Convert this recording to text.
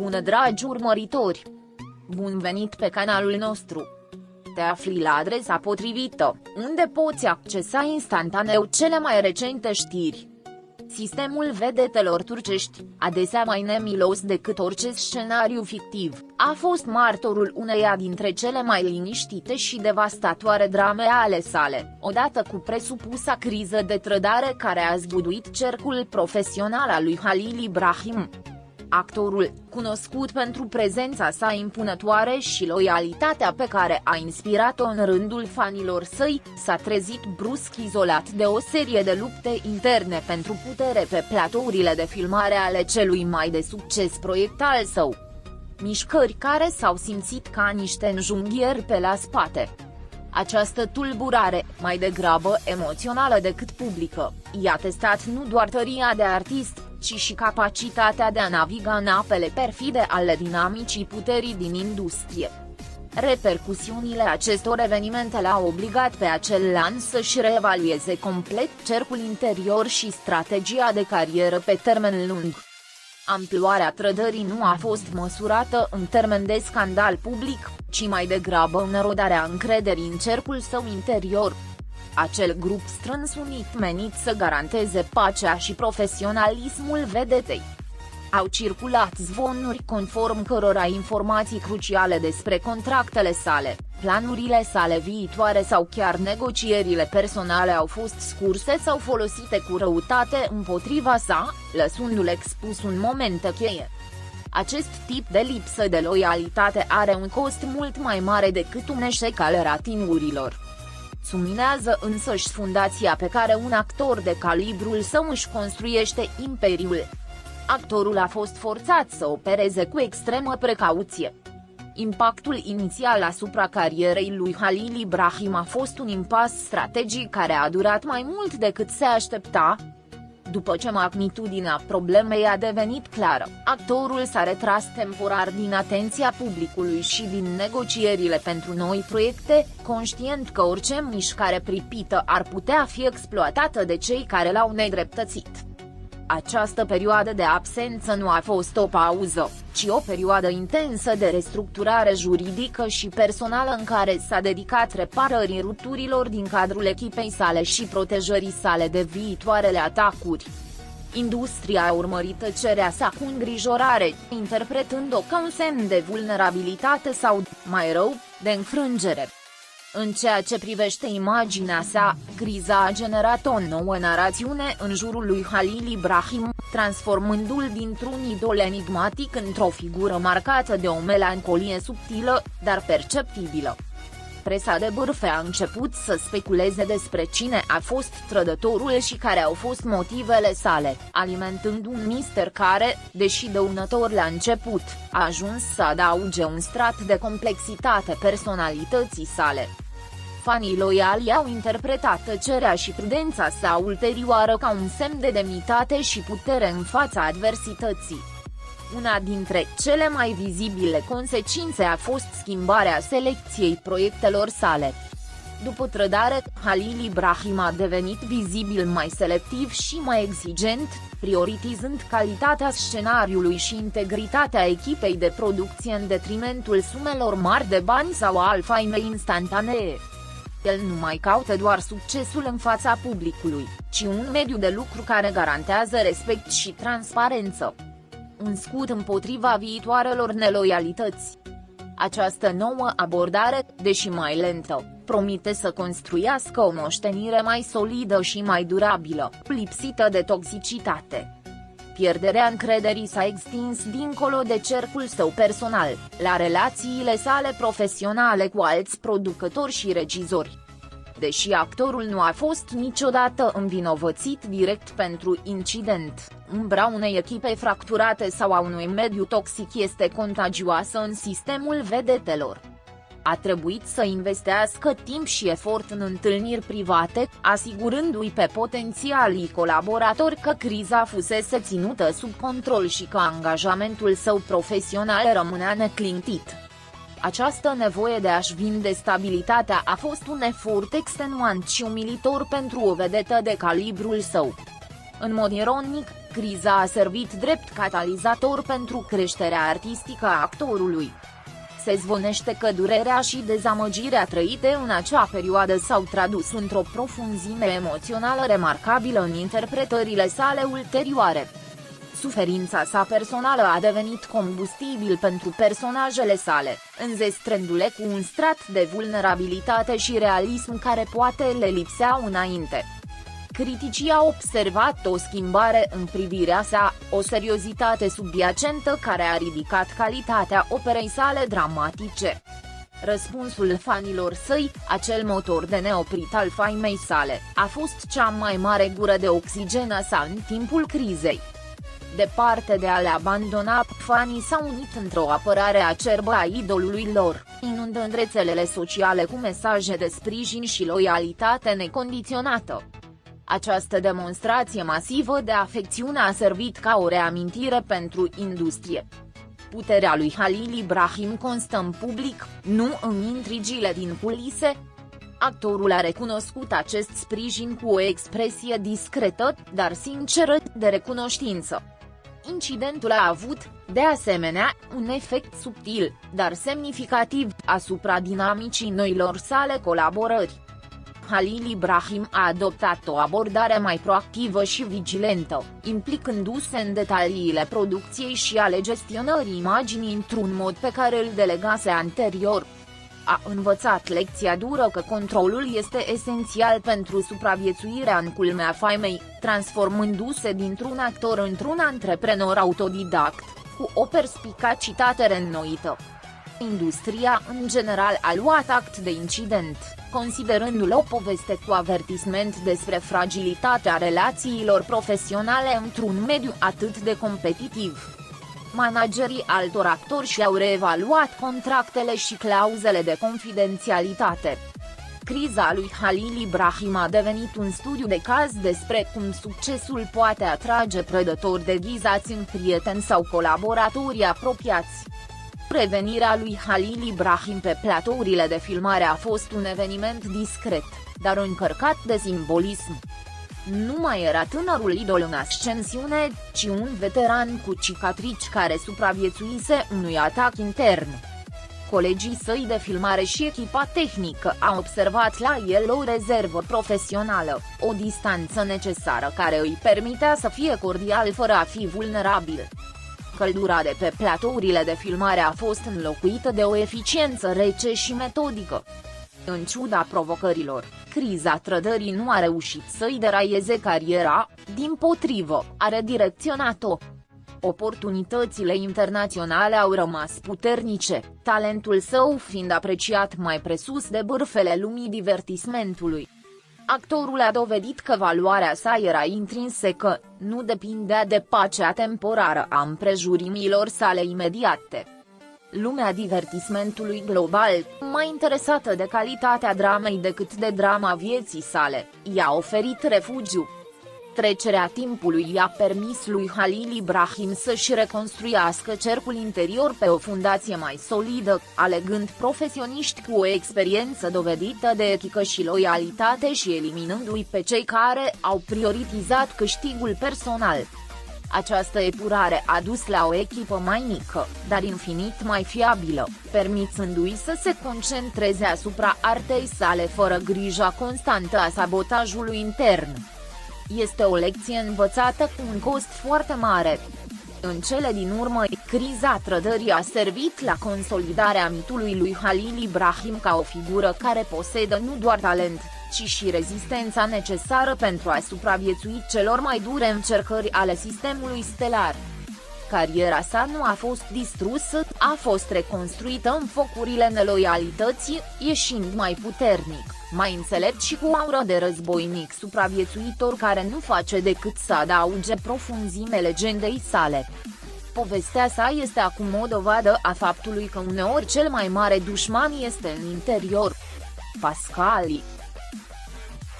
Bună dragi urmăritori! Bun venit pe canalul nostru! Te afli la adresa potrivită, unde poți accesa instantaneu cele mai recente știri. Sistemul vedetelor turcești, adesea mai nemilos decât orice scenariu fictiv, a fost martorul uneia dintre cele mai liniștite și devastatoare drame ale sale, odată cu presupusa criză de trădare care a zguduit cercul profesional al lui Halil Ibrahim. Actorul, cunoscut pentru prezența sa impunătoare și loialitatea pe care a inspirat-o în rândul fanilor săi, s-a trezit brusc izolat de o serie de lupte interne pentru putere pe platourile de filmare ale celui mai de succes proiect al său. Mișcări care s-au simțit ca niște înjunghieri pe la spate. Această tulburare, mai degrabă emoțională decât publică, i-a testat nu doar tăria de artist, ci și capacitatea de a naviga în apele perfide ale dinamicii puterii din industrie. Repercusiunile acestor evenimente l-au obligat pe acel an să-și reevalueze complet cercul interior și strategia de carieră pe termen lung. Amploarea trădării nu a fost măsurată în termen de scandal public, ci mai degrabă în erodarea încrederii în cercul său interior. Acel grup strâns unit menit să garanteze pacea și profesionalismul vedetei. Au circulat zvonuri conform cărora informații cruciale despre contractele sale, planurile sale viitoare sau chiar negocierile personale au fost scurse sau folosite cu răutate împotriva sa, lăsându-l expus un moment cheie. Acest tip de lipsă de loialitate are un cost mult mai mare decât un eșec al ratingurilor. Suminează însăși fundația pe care un actor de calibrul său își construiește imperiul. Actorul a fost forțat să opereze cu extremă precauție. Impactul inițial asupra carierei lui Halil Ibrahim a fost un impas strategic care a durat mai mult decât se aștepta. După ce magnitudinea problemei a devenit clară, actorul s-a retras temporar din atenția publicului și din negocierile pentru noi proiecte, conștient că orice mișcare pripită ar putea fi exploatată de cei care l-au nedreptățit. Această perioadă de absență nu a fost o pauză, ci o perioadă intensă de restructurare juridică și personală în care s-a dedicat reparării rupturilor din cadrul echipei sale și protejării sale de viitoarele atacuri. Industria a urmărit tăcerea sa cu îngrijorare, interpretând-o ca un semn de vulnerabilitate sau, mai rău, de înfrângere. În ceea ce privește imaginea sa, criza a generat o nouă narațiune în jurul lui Halil Ibrahim, transformându-l dintr-un idol enigmatic într-o figură marcată de o melancolie subtilă, dar perceptibilă. Presa de bârfe a început să speculeze despre cine a fost trădătorul și care au fost motivele sale, alimentând un mister care, deși dăunător la început, a ajuns să adauge un strat de complexitate personalității sale. Fanii loiali au interpretat tăcerea și prudența sa ulterioară ca un semn de demnitate și putere în fața adversității. Una dintre cele mai vizibile consecințe a fost schimbarea selecției proiectelor sale. După trădare, Halil Ibrahim a devenit vizibil mai selectiv și mai exigent, prioritizând calitatea scenariului și integritatea echipei de producție în detrimentul sumelor mari de bani sau al faimei instantanee. El nu mai caută doar succesul în fața publicului, ci un mediu de lucru care garantează respect și transparență. Un scut împotriva viitoarelor neloialități. Această nouă abordare, deși mai lentă, promite să construiască o moștenire mai solidă și mai durabilă, lipsită de toxicitate. Pierderea încrederii s-a extins dincolo de cercul său personal, la relațiile sale profesionale cu alți producători și regizori. Deși actorul nu a fost niciodată învinovățit direct pentru incident, umbra unei echipe fracturate sau a unui mediu toxic este contagioasă în sistemul vedetelor. A trebuit să investească timp și efort în întâlniri private, asigurându-i pe potențialii colaboratori că criza fusese ținută sub control și că angajamentul său profesional rămânea neclintit. Această nevoie de a-și vinde stabilitatea a fost un efort extenuant și umilitor pentru o vedetă de calibrul său. În mod ironic, Criza a servit drept catalizator pentru creșterea artistică a actorului. Se zvonește că durerea și dezamăgirea trăite în acea perioadă s-au tradus într-o profunzime emoțională remarcabilă în interpretările sale ulterioare. Suferința sa personală a devenit combustibil pentru personajele sale, înzestrându-le cu un strat de vulnerabilitate și realism care poate le lipseau înainte. Criticii au observat o schimbare în privirea sa, o seriozitate subiacentă care a ridicat calitatea operei sale dramatice. Răspunsul fanilor săi, acel motor de neoprit al faimei sale, a fost cea mai mare gură de oxigen a sa în timpul crizei. Departe de a le abandona, fanii s-au unit într-o apărare acerbă a idolului lor, inundând rețelele sociale cu mesaje de sprijin și loialitate necondiționată. Această demonstrație masivă de afecțiune a servit ca o reamintire pentru industrie. Puterea lui Halil Ibrahim constă în public, nu în intrigile din culise. Actorul a recunoscut acest sprijin cu o expresie discretă, dar sinceră, de recunoștință. Incidentul a avut, de asemenea, un efect subtil, dar semnificativ, asupra dinamicii noilor sale colaborări. Halil Ibrahim a adoptat o abordare mai proactivă și vigilentă, implicându-se în detaliile producției și ale gestionării imaginii într-un mod pe care îl delegase anterior. A învățat lecția dură că controlul este esențial pentru supraviețuirea în culmea faimei, transformându-se dintr-un actor într-un antreprenor autodidact, cu o perspicacitate reînnoită. Industria în general a luat act de incident, considerându-l o poveste cu avertisment despre fragilitatea relațiilor profesionale într-un mediu atât de competitiv. Managerii altor actori și-au reevaluat contractele și clauzele de confidențialitate. Criza lui Halil Ibrahim a devenit un studiu de caz despre cum succesul poate atrage prădători deghizați în prieteni sau colaboratori apropiați. Revenirea lui Halil Ibrahim pe platourile de filmare a fost un eveniment discret, dar încărcat de simbolism. Nu mai era tânărul idol în ascensiune, ci un veteran cu cicatrici care supraviețuise unui atac intern. Colegii săi de filmare și echipa tehnică au observat la el o rezervă profesională, o distanță necesară care îi permitea să fie cordial fără a fi vulnerabil. Căldura de pe platourile de filmare a fost înlocuită de o eficiență rece și metodică. În ciuda provocărilor, criza trădării nu a reușit să-i deraieze cariera, dimpotrivă, a redirecționat-o. Oportunitățile internaționale au rămas puternice, talentul său fiind apreciat mai presus de bârfele lumii divertismentului. Actorul a dovedit că valoarea sa era intrinsecă, nu depindea de pacea temporară a împrejurimilor sale imediate. Lumea divertismentului global, mai interesată de calitatea dramei decât de drama vieții sale, i-a oferit refugiu. Trecerea timpului i-a permis lui Halil Ibrahim să-și reconstruiască cercul interior pe o fundație mai solidă, alegând profesioniști cu o experiență dovedită de etică și loialitate și eliminându-i pe cei care au prioritizat câștigul personal. Această epurare a dus la o echipă mai mică, dar infinit mai fiabilă, permițându-i să se concentreze asupra artei sale fără grija constantă a sabotajului intern. Este o lecție învățată cu un cost foarte mare. În cele din urmă, criza trădării a servit la consolidarea mitului lui Halil Ibrahim ca o figură care posedă nu doar talent, ci și rezistența necesară pentru a supraviețui celor mai dure încercări ale sistemului stelar. Cariera sa nu a fost distrusă, a fost reconstruită în focurile neloialității, ieșind mai puternic, mai înțelept și cu aură de războinic supraviețuitor care nu face decât să adauge profunzime legendei sale. Povestea sa este acum o dovadă a faptului că uneori cel mai mare dușman este în interior. Pascali